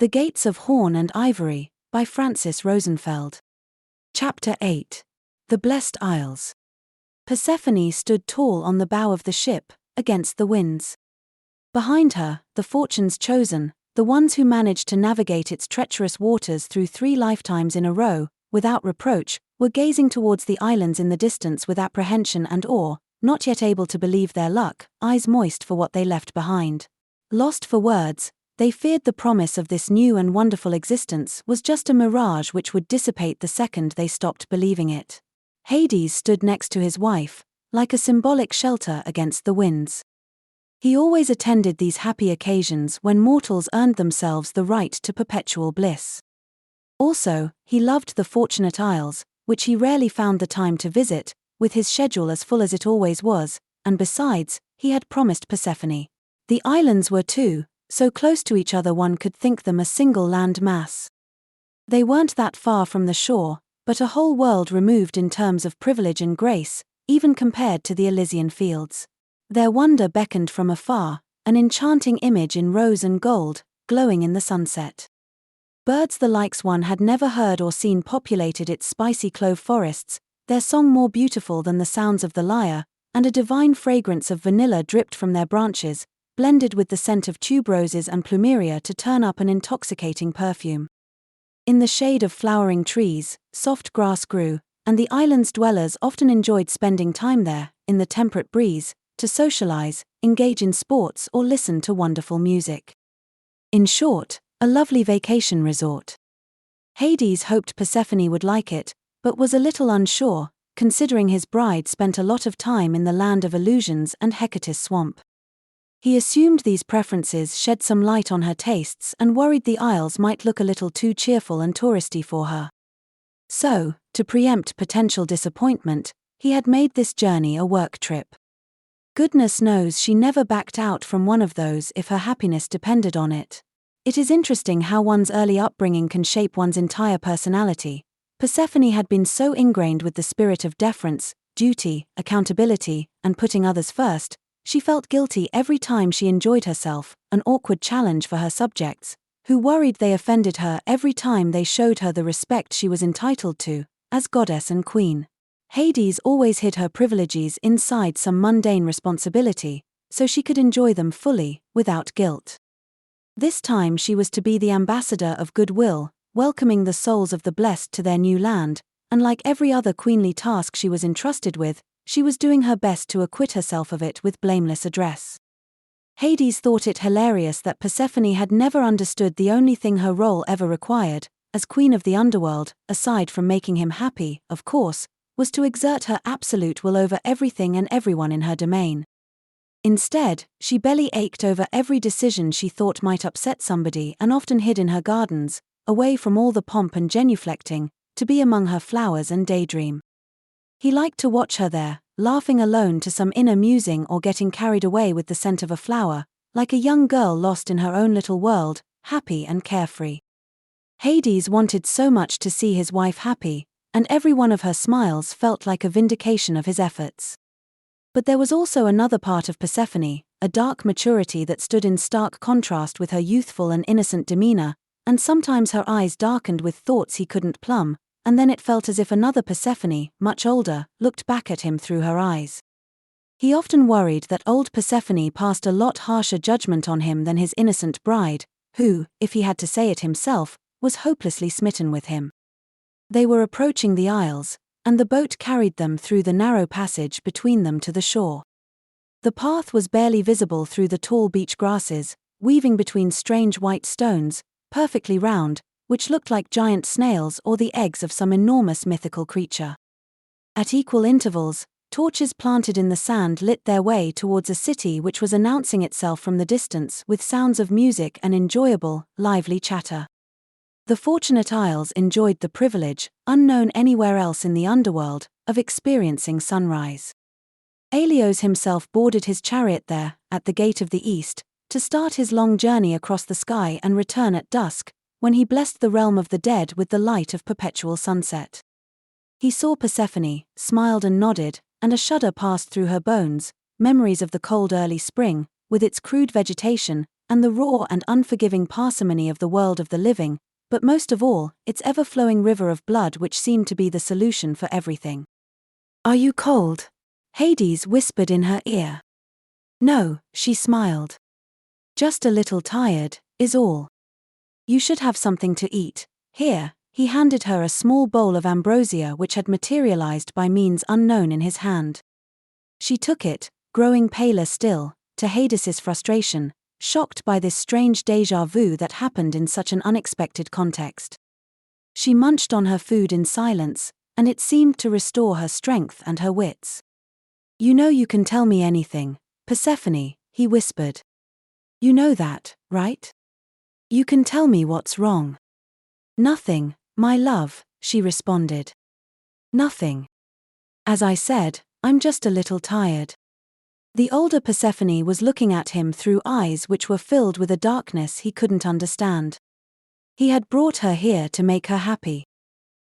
The Gates of Horn and Ivory, by Francis Rosenfeld. Chapter 8. The Blessed Isles. Persephone stood tall on the bow of the ship, against the winds. Behind her, the fortune's chosen, the ones who managed to navigate its treacherous waters through 3 lifetimes in a row, without reproach, were gazing towards the islands in the distance with apprehension and awe, not yet able to believe their luck, eyes moist for what they left behind. Lost for words, they feared the promise of this new and wonderful existence was just a mirage which would dissipate the second they stopped believing it. Hades stood next to his wife, like a symbolic shelter against the winds. He always attended these happy occasions when mortals earned themselves the right to perpetual bliss. Also, he loved the Fortunate Isles, which he rarely found the time to visit, with his schedule as full as it always was, and besides, he had promised Persephone. The islands were too, so close to each other one could think them a single land mass. They weren't that far from the shore, but a whole world removed in terms of privilege and grace, even compared to the Elysian fields. Their wonder beckoned from afar, an enchanting image in rose and gold, glowing in the sunset. Birds the likes one had never heard or seen populated its spicy clove forests, their song more beautiful than the sounds of the lyre, and a divine fragrance of vanilla dripped from their branches, blended with the scent of tuberoses and plumeria to turn up an intoxicating perfume. In the shade of flowering trees, soft grass grew, and the island's dwellers often enjoyed spending time there, in the temperate breeze, to socialize, engage in sports or listen to wonderful music. In short, a lovely vacation resort. Hades hoped Persephone would like it, but was a little unsure, considering his bride spent a lot of time in the land of illusions and Hecate's swamp. He assumed these preferences shed some light on her tastes and worried the Isles might look a little too cheerful and touristy for her. So, to preempt potential disappointment, he had made this journey a work trip. Goodness knows she never backed out from one of those if her happiness depended on it. It is interesting how one's early upbringing can shape one's entire personality. Persephone had been so ingrained with the spirit of deference, duty, accountability, and putting others first, she felt guilty every time she enjoyed herself, an awkward challenge for her subjects, who worried they offended her every time they showed her the respect she was entitled to, as goddess and queen. Hades always hid her privileges inside some mundane responsibility, so she could enjoy them fully, without guilt. This time she was to be the ambassador of goodwill, welcoming the souls of the blessed to their new land, and like every other queenly task she was entrusted with, she was doing her best to acquit herself of it with blameless address. Hades thought it hilarious that Persephone had never understood the only thing her role ever required, as queen of the underworld, aside from making him happy, of course, was to exert her absolute will over everything and everyone in her domain. Instead, she belly ached over every decision she thought might upset somebody and often hid in her gardens, away from all the pomp and genuflecting, to be among her flowers and daydream. He liked to watch her there, laughing alone to some inner musing or getting carried away with the scent of a flower, like a young girl lost in her own little world, happy and carefree. Hades wanted so much to see his wife happy, and every one of her smiles felt like a vindication of his efforts. But there was also another part of Persephone, a dark maturity that stood in stark contrast with her youthful and innocent demeanor, and sometimes her eyes darkened with thoughts he couldn't plumb, and then it felt as if another Persephone, much older, looked back at him through her eyes. He often worried that old Persephone passed a lot harsher judgment on him than his innocent bride, who, if he had to say it himself, was hopelessly smitten with him. They were approaching the Isles, and the boat carried them through the narrow passage between them to the shore. The path was barely visible through the tall beach grasses, weaving between strange white stones, perfectly round, which looked like giant snails or the eggs of some enormous mythical creature. At equal intervals, torches planted in the sand lit their way towards a city which was announcing itself from the distance with sounds of music and enjoyable, lively chatter. The Fortunate Isles enjoyed the privilege, unknown anywhere else in the underworld, of experiencing sunrise. Helios himself boarded his chariot there, at the Gate of the East, to start his long journey across the sky and return at dusk, when he blessed the realm of the dead with the light of perpetual sunset. He saw Persephone, smiled and nodded, and a shudder passed through her bones, memories of the cold early spring, with its crude vegetation, and the raw and unforgiving parsimony of the world of the living, but most of all, its ever-flowing river of blood which seemed to be the solution for everything. "Are you cold?" Hades whispered in her ear. "No," she smiled. "Just a little tired, is all. You should have something to eat. Here." He handed her a small bowl of ambrosia which had materialized by means unknown in his hand. She took it, growing paler still, to Hades's frustration, shocked by this strange déjà vu that happened in such an unexpected context. She munched on her food in silence, and it seemed to restore her strength and her wits. "You know you can tell me anything, Persephone," he whispered. "You know that, right? You can tell me what's wrong." "Nothing, my love," she responded. "Nothing. As I said, I'm just a little tired." The older Persephone was looking at him through eyes which were filled with a darkness he couldn't understand. He had brought her here to make her happy.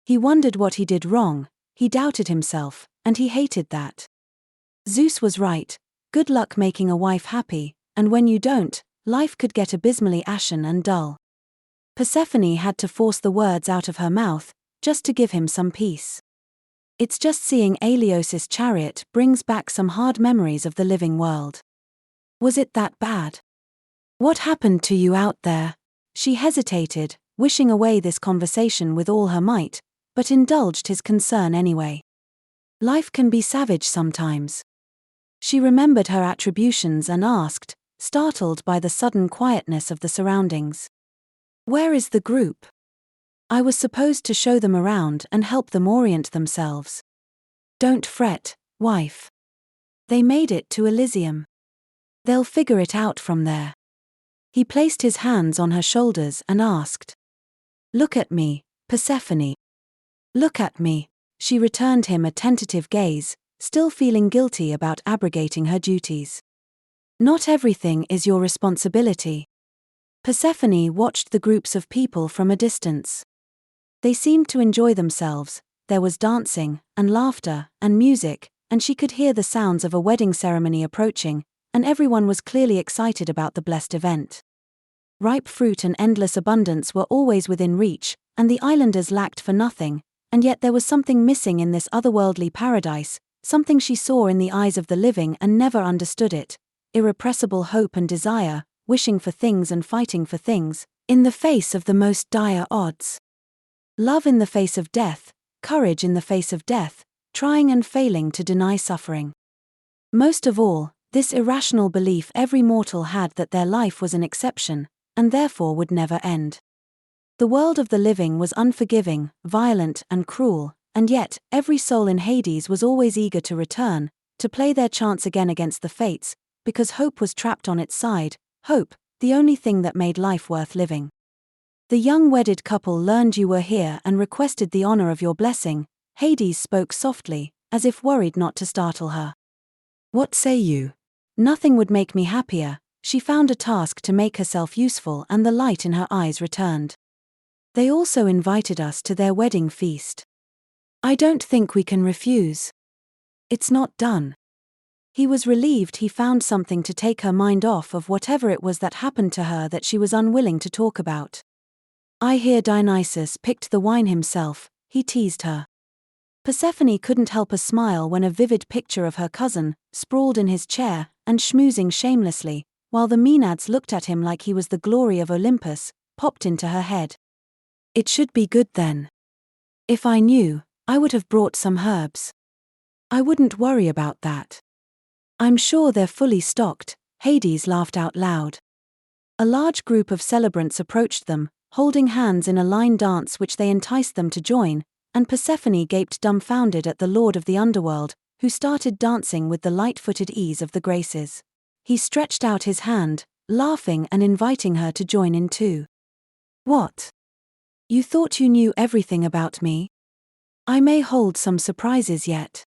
He wondered what he did wrong, he doubted himself, and he hated that. Zeus was right, good luck making a wife happy, and when you don't, life could get abysmally ashen and dull. Persephone had to force the words out of her mouth, just to give him some peace. "It's just seeing Aeolus' chariot brings back some hard memories of the living world." "Was it that bad? What happened to you out there?" She hesitated, wishing away this conversation with all her might, but indulged his concern anyway. "Life can be savage sometimes." She remembered her attributions and asked, startled by the sudden quietness of the surroundings. "Where is the group?" "I was supposed to show them around and help them orient themselves." "Don't fret, wife. They made it to Elysium. They'll figure it out from there." He placed his hands on her shoulders and asked, "Look at me, Persephone. Look at me." She returned him a tentative gaze, still feeling guilty about abrogating her duties. "Not everything is your responsibility." Persephone watched the groups of people from a distance. They seemed to enjoy themselves. There was dancing, and laughter, and music, and she could hear the sounds of a wedding ceremony approaching, and everyone was clearly excited about the blessed event. Ripe fruit and endless abundance were always within reach, and the islanders lacked for nothing, and yet there was something missing in this otherworldly paradise, something she saw in the eyes of the living and never understood it: irrepressible hope and desire, wishing for things and fighting for things, in the face of the most dire odds. Love in the face of death, courage in the face of death, trying and failing to deny suffering. Most of all, this irrational belief every mortal had that their life was an exception, and therefore would never end. The world of the living was unforgiving, violent, and cruel, and yet, every soul in Hades was always eager to return, to play their chance again against the fates, because hope was trapped on its side, hope, the only thing that made life worth living. "The young wedded couple learned you were here and requested the honor of your blessing," Hades spoke softly, as if worried not to startle her. "What say you?" "Nothing would make me happier." She found a task to make herself useful and the light in her eyes returned. "They also invited us to their wedding feast. I don't think we can refuse. It's not done." He was relieved he found something to take her mind off of whatever it was that happened to her that she was unwilling to talk about. "I hear Dionysus picked the wine himself," he teased her. Persephone couldn't help a smile when a vivid picture of her cousin, sprawled in his chair, and schmoozing shamelessly, while the Maenads looked at him like he was the glory of Olympus, popped into her head. "It should be good then. If I knew, I would have brought some herbs. I wouldn't worry about that. I'm sure they're fully stocked." Hades laughed out loud. A large group of celebrants approached them, holding hands in a line dance which they enticed them to join, and Persephone gaped dumbfounded at the lord of the underworld, who started dancing with the light-footed ease of the Graces. He stretched out his hand, laughing and inviting her to join in too. "What? You thought you knew everything about me? I may hold some surprises yet."